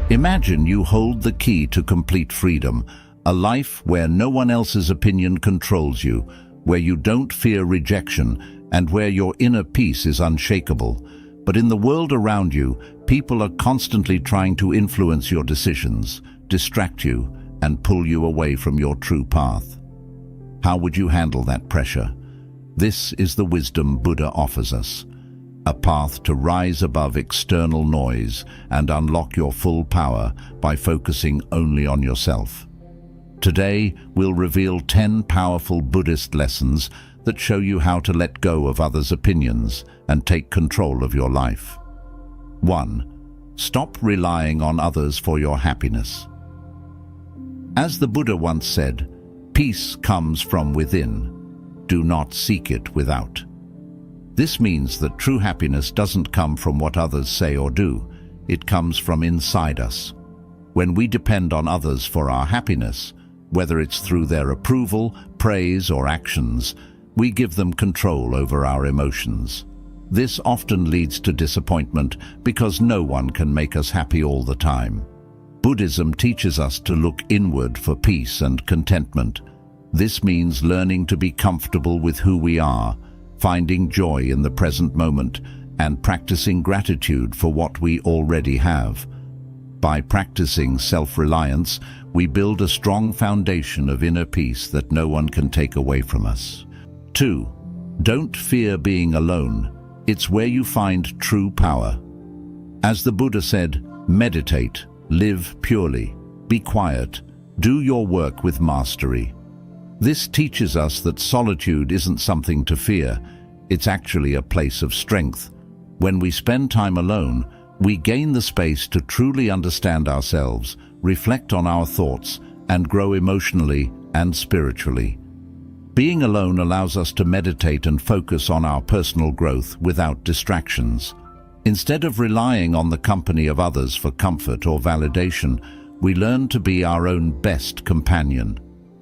Imagine you hold the key to complete freedom, a life where no one else's opinion controls you, where you don't fear rejection, and where your inner peace is unshakable. But in the world around you, people are constantly trying to influence your decisions, distract you, and pull you away from your true path. How would you handle that pressure? This is the wisdom Buddha offers us, a path to rise above external noise and unlock your full power by focusing only on yourself. Today, we'll reveal 10 powerful Buddhist lessons that show you how to let go of others' opinions and take control of your life. 1. Stop relying on others for your happiness. As the Buddha once said, peace comes from within. Do not seek it without. This means that true happiness doesn't come from what others say or do. It comes from inside us. When we depend on others for our happiness, whether it's through their approval, praise, or actions, we give them control over our emotions. This often leads to disappointment because no one can make us happy all the time. Buddhism teaches us to look inward for peace and contentment. This means learning to be comfortable with who we are, finding joy in the present moment, and practicing gratitude for what we already have. By practicing self-reliance, we build a strong foundation of inner peace that no one can take away from us. 2. Don't fear being alone. It's where you find true power. As the Buddha said, meditate, live purely, be quiet, do your work with mastery. This teaches us that solitude isn't something to fear. It's actually a place of strength. When we spend time alone, we gain the space to truly understand ourselves, reflect on our thoughts, and grow emotionally and spiritually. Being alone allows us to meditate and focus on our personal growth without distractions. Instead of relying on the company of others for comfort or validation, we learn to be our own best companion.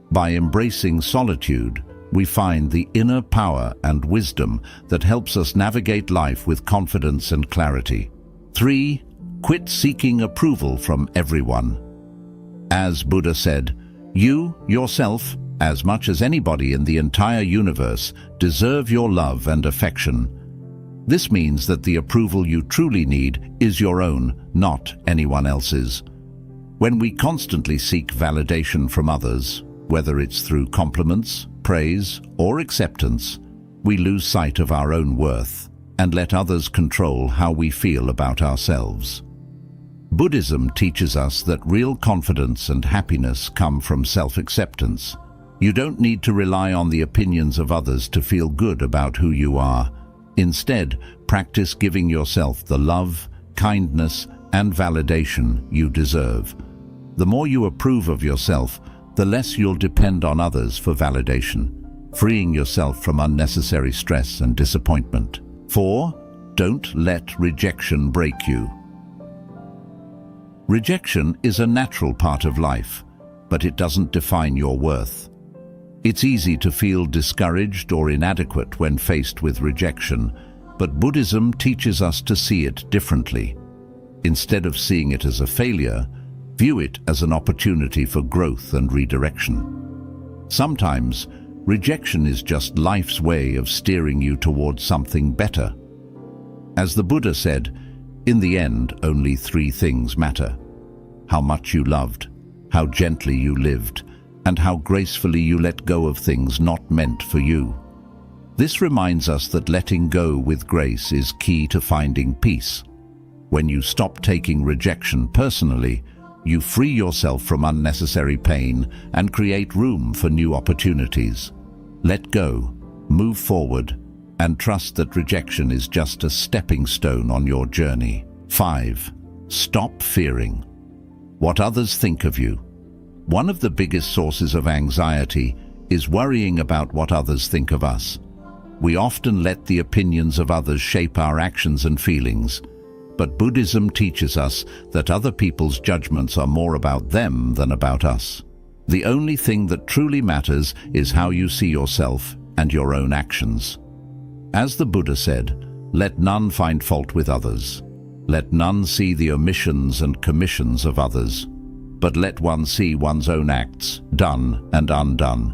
By embracing solitude, we find the inner power and wisdom that helps us navigate life with confidence and clarity. 3. Quit seeking approval from everyone. As Buddha said, you, yourself, as much as anybody in the entire universe, deserve your love and affection. This means that the approval you truly need is your own, not anyone else's. When we constantly seek validation from others, whether it's through compliments, praise, or acceptance, we lose sight of our own worth and let others control how we feel about ourselves. Buddhism teaches us that real confidence and happiness come from self-acceptance. You don't need to rely on the opinions of others to feel good about who you are. Instead, practice giving yourself the love, kindness, and validation you deserve. The more you approve of yourself, the less you'll depend on others for validation, freeing yourself from unnecessary stress and disappointment. 4. Don't let rejection break you. Rejection is a natural part of life, but it doesn't define your worth. It's easy to feel discouraged or inadequate when faced with rejection, but Buddhism teaches us to see it differently. Instead of seeing it as a failure, view it as an opportunity for growth and redirection. Sometimes, rejection is just life's way of steering you towards something better. As the Buddha said, in the end, only 3 things matter: how much you loved, how gently you lived, and how gracefully you let go of things not meant for you. This reminds us that letting go with grace is key to finding peace. When you stop taking rejection personally, you free yourself from unnecessary pain and create room for new opportunities. Let go, move forward, and trust that rejection is just a stepping stone on your journey. 5. Stop fearing what others think of you. One of the biggest sources of anxiety is worrying about what others think of us. We often let the opinions of others shape our actions and feelings, but Buddhism teaches us that other people's judgments are more about them than about us. The only thing that truly matters is how you see yourself and your own actions. As the Buddha said, let none find fault with others. Let none see the omissions and commissions of others, but let one see one's own acts, done and undone.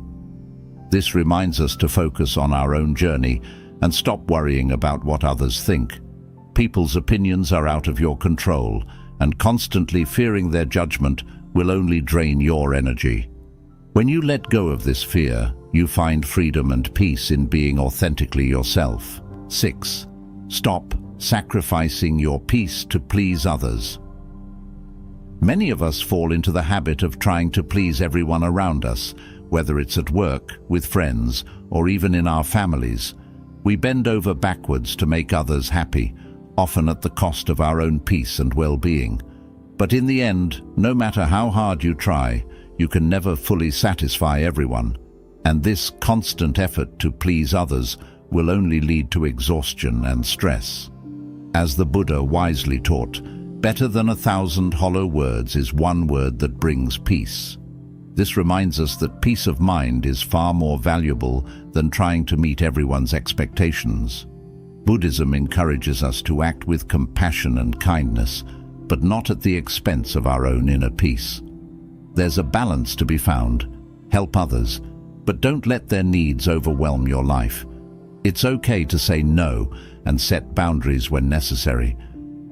This reminds us to focus on our own journey and stop worrying about what others think. People's opinions are out of your control, and constantly fearing their judgment will only drain your energy. When you let go of this fear, you find freedom and peace in being authentically yourself. 6. Stop sacrificing your peace to please others. Many of us fall into the habit of trying to please everyone around us, whether it's at work, with friends, or even in our families. We bend over backwards to make others happy, often at the cost of our own peace and well-being. But in the end, no matter how hard you try, you can never fully satisfy everyone. And this constant effort to please others will only lead to exhaustion and stress. As the Buddha wisely taught, better than 1,000 hollow words is one word that brings peace. This reminds us that peace of mind is far more valuable than trying to meet everyone's expectations. Buddhism encourages us to act with compassion and kindness, but not at the expense of our own inner peace. There's a balance to be found. Help others, but don't let their needs overwhelm your life. It's okay to say no and set boundaries when necessary.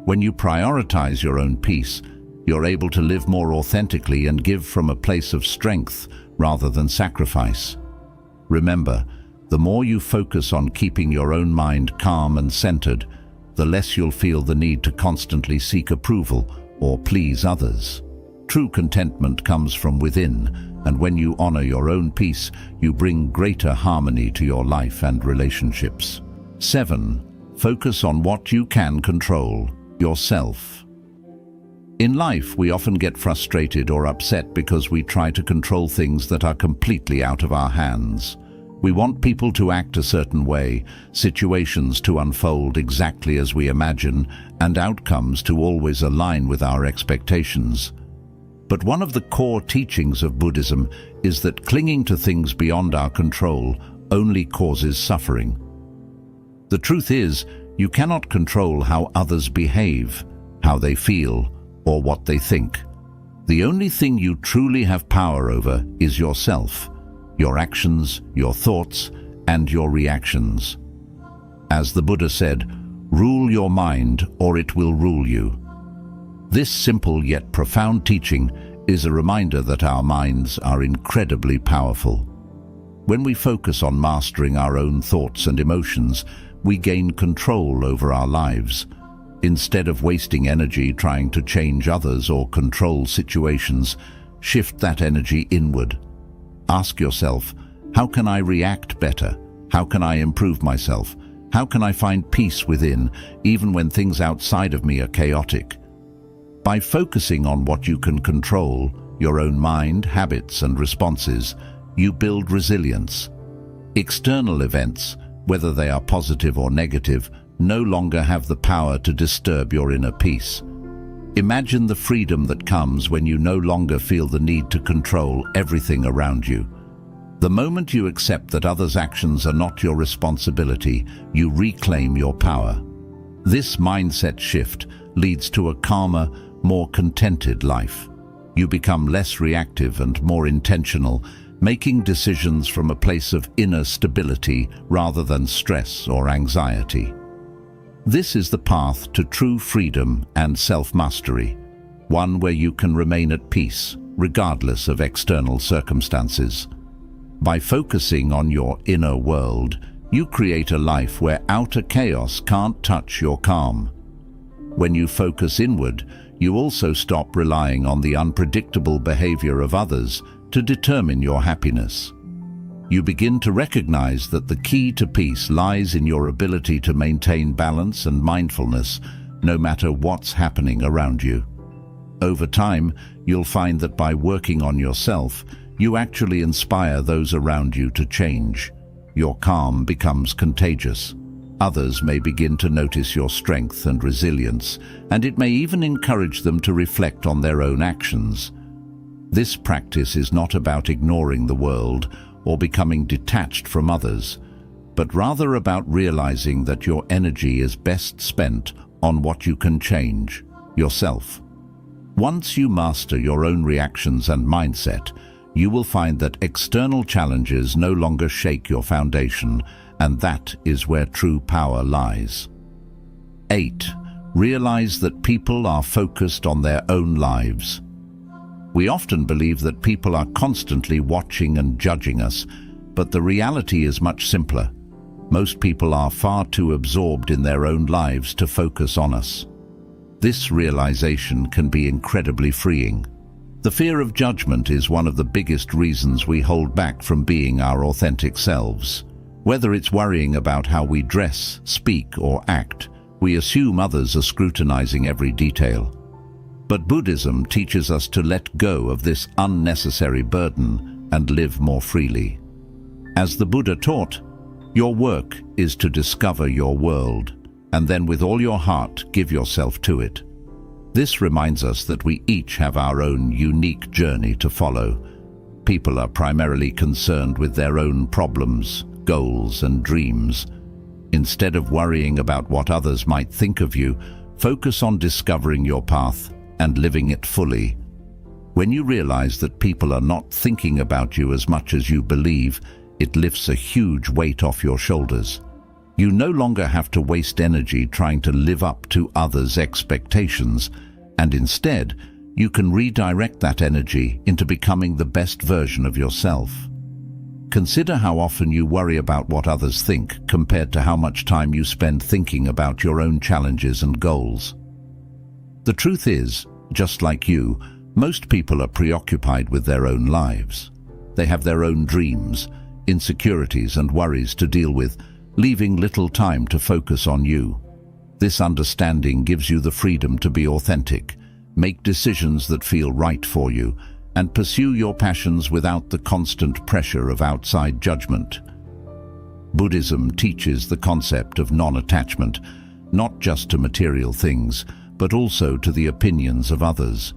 When you prioritize your own peace, you're able to live more authentically and give from a place of strength rather than sacrifice. Remember, the more you focus on keeping your own mind calm and centered, the less you'll feel the need to constantly seek approval or please others. True contentment comes from within, and when you honor your own peace, you bring greater harmony to your life and relationships. 7. Focus on what you can control, yourself. In life, we often get frustrated or upset because we try to control things that are completely out of our hands. We want people to act a certain way, situations to unfold exactly as we imagine, and outcomes to always align with our expectations. But one of the core teachings of Buddhism is that clinging to things beyond our control only causes suffering. The truth is, you cannot control how others behave, how they feel, or what they think. The only thing you truly have power over is yourself, your actions, your thoughts, and your reactions. As the Buddha said, "Rule your mind, or it will rule you." This simple yet profound teaching is a reminder that our minds are incredibly powerful. When we focus on mastering our own thoughts and emotions, we gain control over our lives. Instead of wasting energy trying to change others or control situations, shift that energy inward. Ask yourself, how can I react better? How can I improve myself? How can I find peace within, even when things outside of me are chaotic? By focusing on what you can control, your own mind, habits, and responses, you build resilience. External events, whether they are positive or negative, no longer have the power to disturb your inner peace. Imagine the freedom that comes when you no longer feel the need to control everything around you. The moment you accept that others' actions are not your responsibility, you reclaim your power. This mindset shift leads to a calmer, more contented life. You become less reactive and more intentional, making decisions from a place of inner stability rather than stress or anxiety. This is the path to true freedom and self-mastery, one where you can remain at peace, regardless of external circumstances. By focusing on your inner world, you create a life where outer chaos can't touch your calm. When you focus inward, you also stop relying on the unpredictable behavior of others to determine your happiness. You begin to recognize that the key to peace lies in your ability to maintain balance and mindfulness, no matter what's happening around you. Over time, you'll find that by working on yourself, you actually inspire those around you to change. Your calm becomes contagious. Others may begin to notice your strength and resilience, and it may even encourage them to reflect on their own actions. This practice is not about ignoring the world or becoming detached from others, but rather about realizing that your energy is best spent on what you can change: yourself. Once you master your own reactions and mindset, you will find that external challenges no longer shake your foundation, and that is where true power lies. 8. Realize that people are focused on their own lives. We often believe that people are constantly watching and judging us, but the reality is much simpler. Most people are far too absorbed in their own lives to focus on us. This realization can be incredibly freeing. The fear of judgment is one of the biggest reasons we hold back from being our authentic selves. Whether it's worrying about how we dress, speak, or act, we assume others are scrutinizing every detail. But Buddhism teaches us to let go of this unnecessary burden and live more freely. As the Buddha taught, your work is to discover your world, and then with all your heart give yourself to it. This reminds us that we each have our own unique journey to follow. People are primarily concerned with their own problems, goals, and dreams. Instead of worrying about what others might think of you, focus on discovering your path and living it fully. When you realize that people are not thinking about you as much as you believe, it lifts a huge weight off your shoulders. You no longer have to waste energy trying to live up to others' expectations, and instead, you can redirect that energy into becoming the best version of yourself. Consider how often you worry about what others think compared to how much time you spend thinking about your own challenges and goals. The truth is, just like you, most people are preoccupied with their own lives. They have their own dreams, insecurities, and worries to deal with, leaving little time to focus on you. This understanding gives you the freedom to be authentic, make decisions that feel right for you, and pursue your passions without the constant pressure of outside judgment. Buddhism teaches the concept of non-attachment, not just to material things, but also to the opinions of others.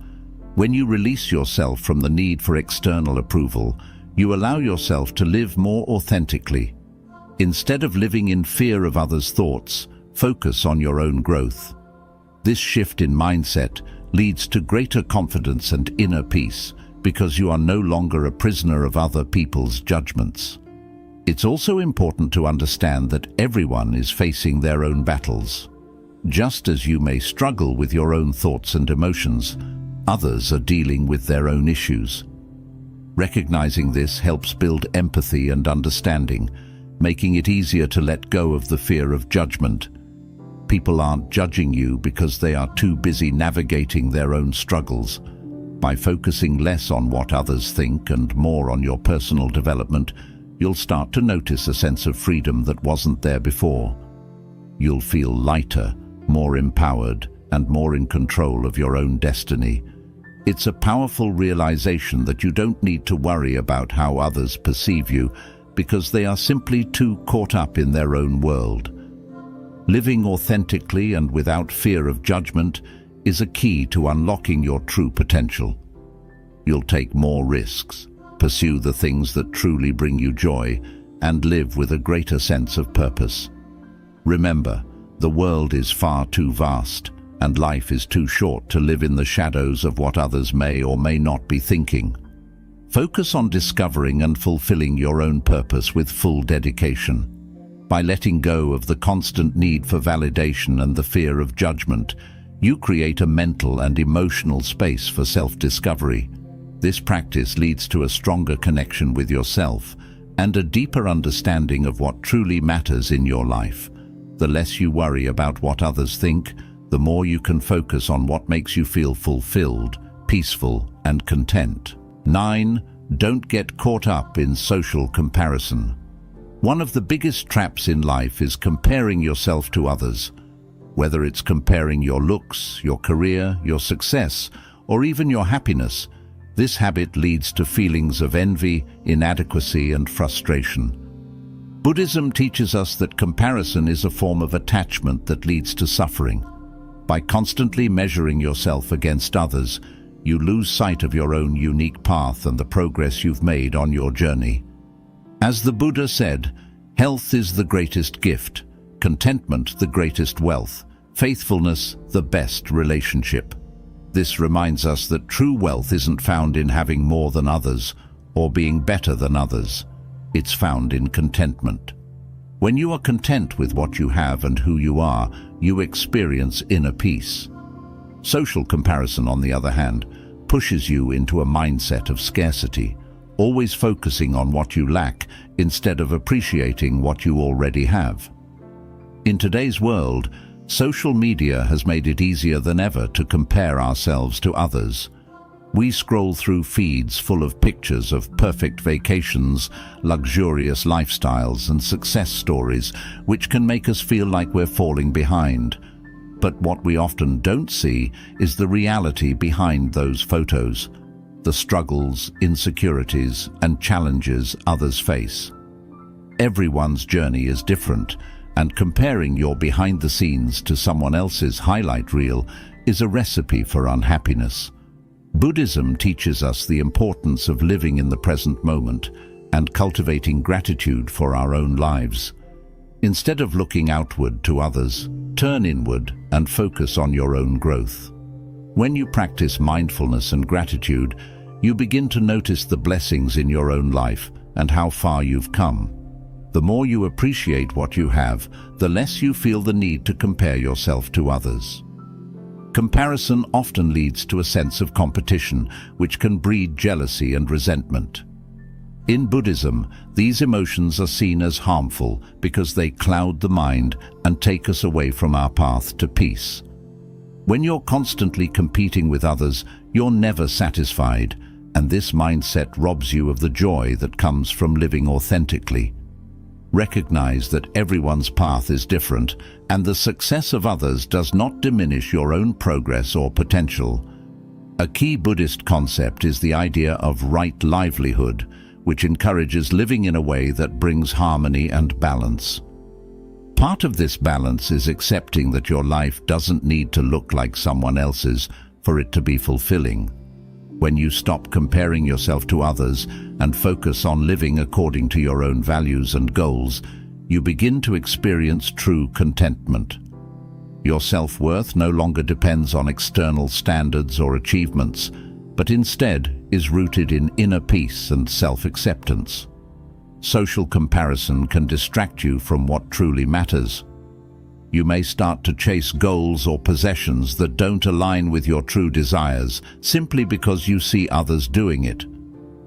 When you release yourself from the need for external approval, you allow yourself to live more authentically. Instead of living in fear of others' thoughts, focus on your own growth. This shift in mindset leads to greater confidence and inner peace, because you are no longer a prisoner of other people's judgments. It's also important to understand that everyone is facing their own battles. Just as you may struggle with your own thoughts and emotions, others are dealing with their own issues. Recognizing this helps build empathy and understanding, making it easier to let go of the fear of judgment. People aren't judging you because they are too busy navigating their own struggles. By focusing less on what others think and more on your personal development, you'll start to notice a sense of freedom that wasn't there before. You'll feel lighter, more empowered, and more in control of your own destiny. It's a powerful realization that you don't need to worry about how others perceive you, because they are simply too caught up in their own world. Living authentically and without fear of judgment is a key to unlocking your true potential. You'll take more risks, pursue the things that truly bring you joy, and live with a greater sense of purpose. Remember, the world is far too vast, and life is too short to live in the shadows of what others may or may not be thinking. Focus on discovering and fulfilling your own purpose with full dedication. By letting go of the constant need for validation and the fear of judgment, you create a mental and emotional space for self-discovery. This practice leads to a stronger connection with yourself and a deeper understanding of what truly matters in your life. The less you worry about what others think, the more you can focus on what makes you feel fulfilled, peaceful, and content. 9. Don't get caught up in social comparison. One of the biggest traps in life is comparing yourself to others. Whether it's comparing your looks, your career, your success, or even your happiness, this habit leads to feelings of envy, inadequacy, and frustration. Buddhism teaches us that comparison is a form of attachment that leads to suffering. By constantly measuring yourself against others, you lose sight of your own unique path and the progress you've made on your journey. As the Buddha said, health is the greatest gift, contentment the greatest wealth, Faithfulness, the best relationship. This reminds us that true wealth isn't found in having more than others or being better than others. It's found in contentment. When you are content with what you have and who you are, you experience inner peace. Social comparison, on the other hand, pushes you into a mindset of scarcity, always focusing on what you lack instead of appreciating what you already have. In today's world, social media has made it easier than ever to compare ourselves to others. We scroll through feeds full of pictures of perfect vacations, luxurious lifestyles, and success stories, which can make us feel like we're falling behind. But what we often don't see is the reality behind those photos, the struggles, insecurities, and challenges others face. Everyone's journey is different, and comparing your behind the scenes to someone else's highlight reel is a recipe for unhappiness. Buddhism teaches us the importance of living in the present moment and cultivating gratitude for our own lives. Instead of looking outward to others, turn inward and focus on your own growth. When you practice mindfulness and gratitude, you begin to notice the blessings in your own life and how far you've come. The more you appreciate what you have, the less you feel the need to compare yourself to others. Comparison often leads to a sense of competition, which can breed jealousy and resentment. In Buddhism, these emotions are seen as harmful because they cloud the mind and take us away from our path to peace. When you're constantly competing with others, you're never satisfied, and this mindset robs you of the joy that comes from living authentically. Recognize that everyone's path is different, and the success of others does not diminish your own progress or potential. A key Buddhist concept is the idea of right livelihood, which encourages living in a way that brings harmony and balance. Part of this balance is accepting that your life doesn't need to look like someone else's for it to be fulfilling. When you stop comparing yourself to others and focus on living according to your own values and goals, you begin to experience true contentment. Your self-worth no longer depends on external standards or achievements, but instead is rooted in inner peace and self-acceptance. Social comparison can distract you from what truly matters. You may start to chase goals or possessions that don't align with your true desires simply because you see others doing it.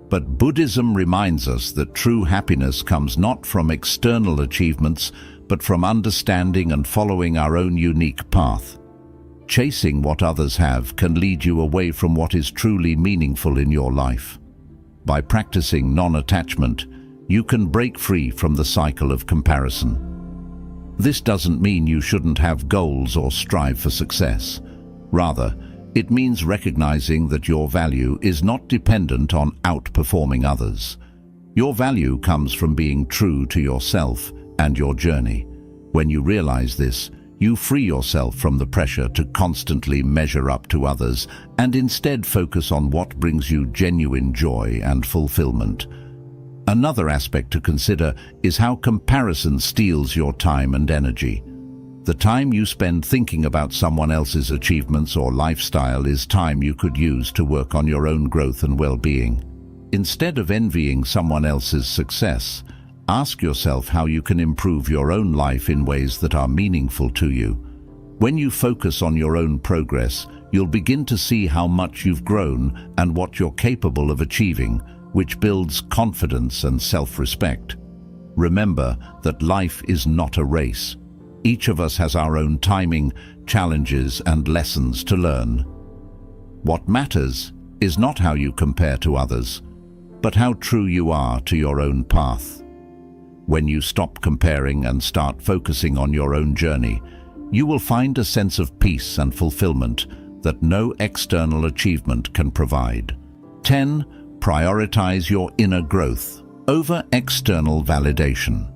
But Buddhism reminds us that true happiness comes not from external achievements, but from understanding and following our own unique path. Chasing what others have can lead you away from what is truly meaningful in your life. By practicing non-attachment, you can break free from the cycle of comparison. This doesn't mean you shouldn't have goals or strive for success. Rather, it means recognizing that your value is not dependent on outperforming others. Your value comes from being true to yourself and your journey. When you realize this, you free yourself from the pressure to constantly measure up to others and instead focus on what brings you genuine joy and fulfillment. Another aspect to consider is how comparison steals your time and energy. The time you spend thinking about someone else's achievements or lifestyle is time you could use to work on your own growth and well-being. Instead of envying someone else's success, ask yourself how you can improve your own life in ways that are meaningful to you. When you focus on your own progress, you'll begin to see how much you've grown and what you're capable of achieving, which builds confidence and self-respect. Remember that life is not a race. Each of us has our own timing, challenges, and lessons to learn. What matters is not how you compare to others, but how true you are to your own path. When you stop comparing and start focusing on your own journey, you will find a sense of peace and fulfillment that no external achievement can provide. 10. Prioritize your inner growth over external validation.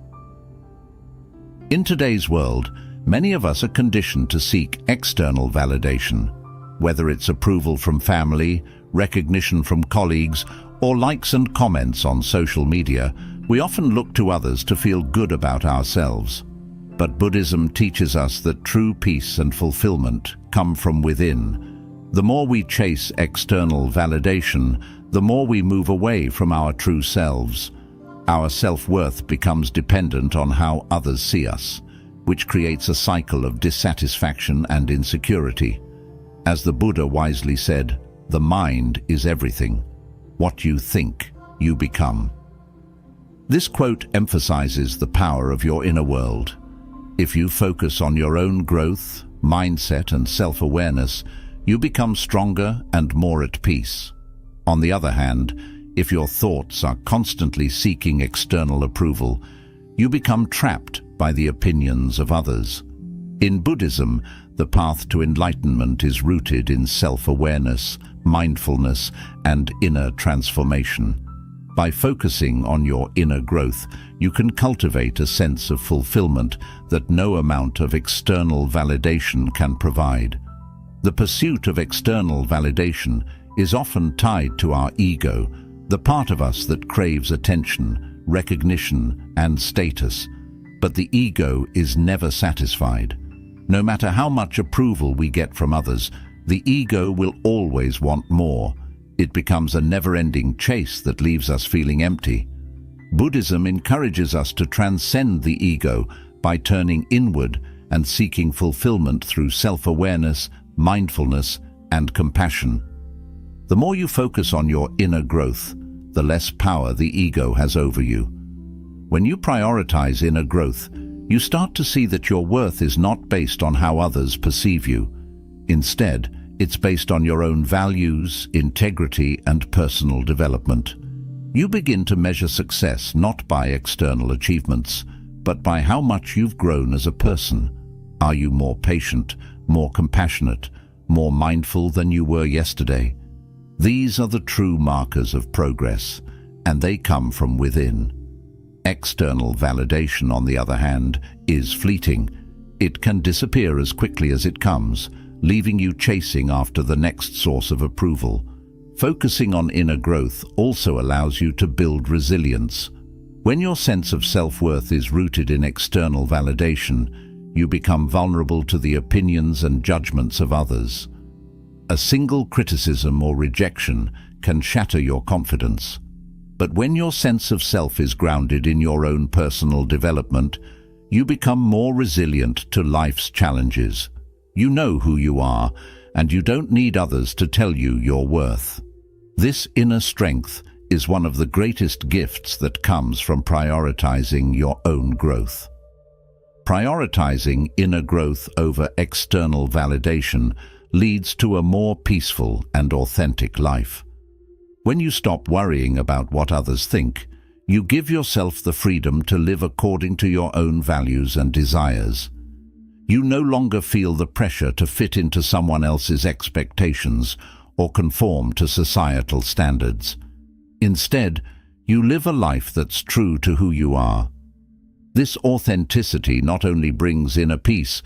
In today's world, many of us are conditioned to seek external validation. Whether it's approval from family, recognition from colleagues, or likes and comments on social media, we often look to others to feel good about ourselves. But Buddhism teaches us that true peace and fulfillment come from within. The more we chase external validation, the more we move away from our true selves. Our self-worth becomes dependent on how others see us, which creates a cycle of dissatisfaction and insecurity. As the Buddha wisely said, the mind is everything. What you think, you become. This quote emphasizes the power of your inner world. If you focus on your own growth, mindset, and self-awareness, you become stronger and more at peace. On the other hand, if your thoughts are constantly seeking external approval, you become trapped by the opinions of others. In Buddhism, the path to enlightenment is rooted in self-awareness, mindfulness, and inner transformation. By focusing on your inner growth, you can cultivate a sense of fulfillment that no amount of external validation can provide. The pursuit of external validation is often tied to our ego, the part of us that craves attention, recognition, and status. But the ego is never satisfied. No matter how much approval we get from others, the ego will always want more. It becomes a never-ending chase that leaves us feeling empty. Buddhism encourages us to transcend the ego by turning inward and seeking fulfillment through self-awareness, mindfulness, and compassion. The more you focus on your inner growth, the less power the ego has over you. When you prioritize inner growth, you start to see that your worth is not based on how others perceive you. Instead, it's based on your own values, integrity, and personal development. You begin to measure success not by external achievements, but by how much you've grown as a person. Are you more patient, more compassionate, more mindful than you were yesterday? These are the true markers of progress, and they come from within. External validation, on the other hand, is fleeting. It can disappear as quickly as it comes, leaving you chasing after the next source of approval. Focusing on inner growth also allows you to build resilience. When your sense of self-worth is rooted in external validation, you become vulnerable to the opinions and judgments of others. A single criticism or rejection can shatter your confidence. But when your sense of self is grounded in your own personal development, you become more resilient to life's challenges. You know who you are, and you don't need others to tell you your worth. This inner strength is one of the greatest gifts that comes from prioritizing your own growth. Prioritizing inner growth over external validation leads to a more peaceful and authentic life. When you stop worrying about what others think, you give yourself the freedom to live according to your own values and desires. You no longer feel the pressure to fit into someone else's expectations or conform to societal standards. Instead, you live a life that's true to who you are. This authenticity not only brings inner peace,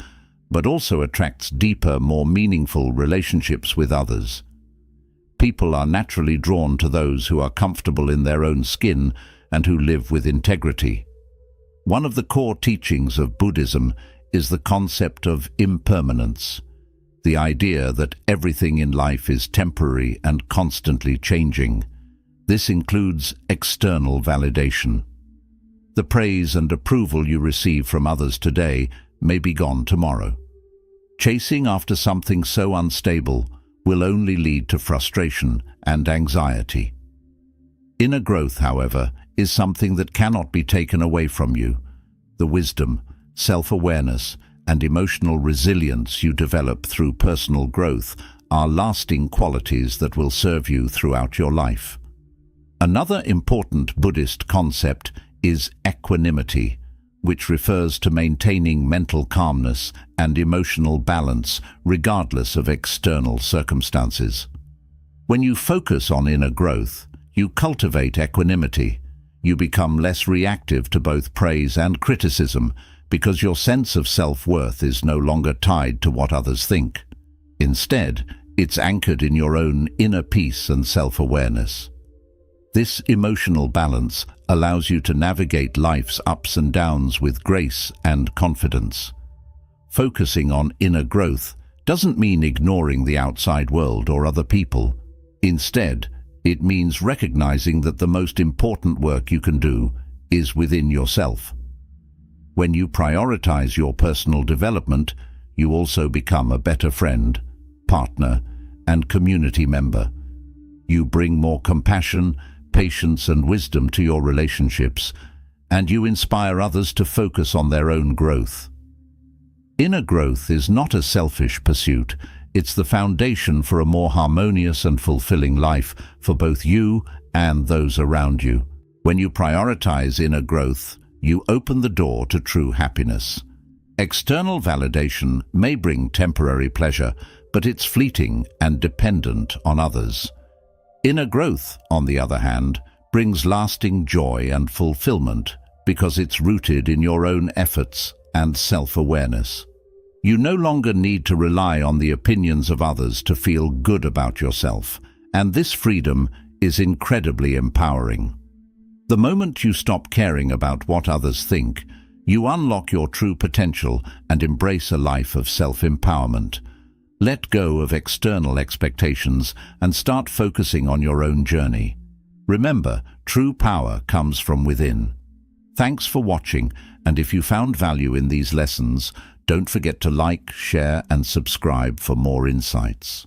but also attracts deeper, more meaningful relationships with others. People are naturally drawn to those who are comfortable in their own skin and who live with integrity. One of the core teachings of Buddhism is the concept of impermanence, the idea that everything in life is temporary and constantly changing. This includes external validation. The praise and approval you receive from others today may be gone tomorrow. Chasing after something so unstable will only lead to frustration and anxiety. Inner growth, however, is something that cannot be taken away from you. The wisdom, self-awareness, and emotional resilience you develop through personal growth are lasting qualities that will serve you throughout your life. Another important Buddhist concept is equanimity, which refers to maintaining mental calmness and emotional balance regardless of external circumstances. When you focus on inner growth, you cultivate equanimity. You become less reactive to both praise and criticism because your sense of self-worth is no longer tied to what others think. Instead, it's anchored in your own inner peace and self-awareness. This emotional balance allows you to navigate life's ups and downs with grace and confidence. Focusing on inner growth doesn't mean ignoring the outside world or other people. Instead, it means recognizing that the most important work you can do is within yourself. When you prioritize your personal development, you also become a better friend, partner, and community member. You bring more compassion, patience, and wisdom to your relationships, and you inspire others to focus on their own growth. Inner growth is not a selfish pursuit. It's the foundation for a more harmonious and fulfilling life for both you and those around you. When you prioritize inner growth, you open the door to true happiness. External validation may bring temporary pleasure, but it's fleeting and dependent on others. Inner growth, on the other hand, brings lasting joy and fulfillment because it's rooted in your own efforts and self-awareness. You no longer need to rely on the opinions of others to feel good about yourself, and this freedom is incredibly empowering. The moment you stop caring about what others think, you unlock your true potential and embrace a life of self-empowerment. Let go of external expectations and start focusing on your own journey. Remember, true power comes from within. Thanks for watching, and if you found value in these lessons, don't forget to like, share, and subscribe for more insights.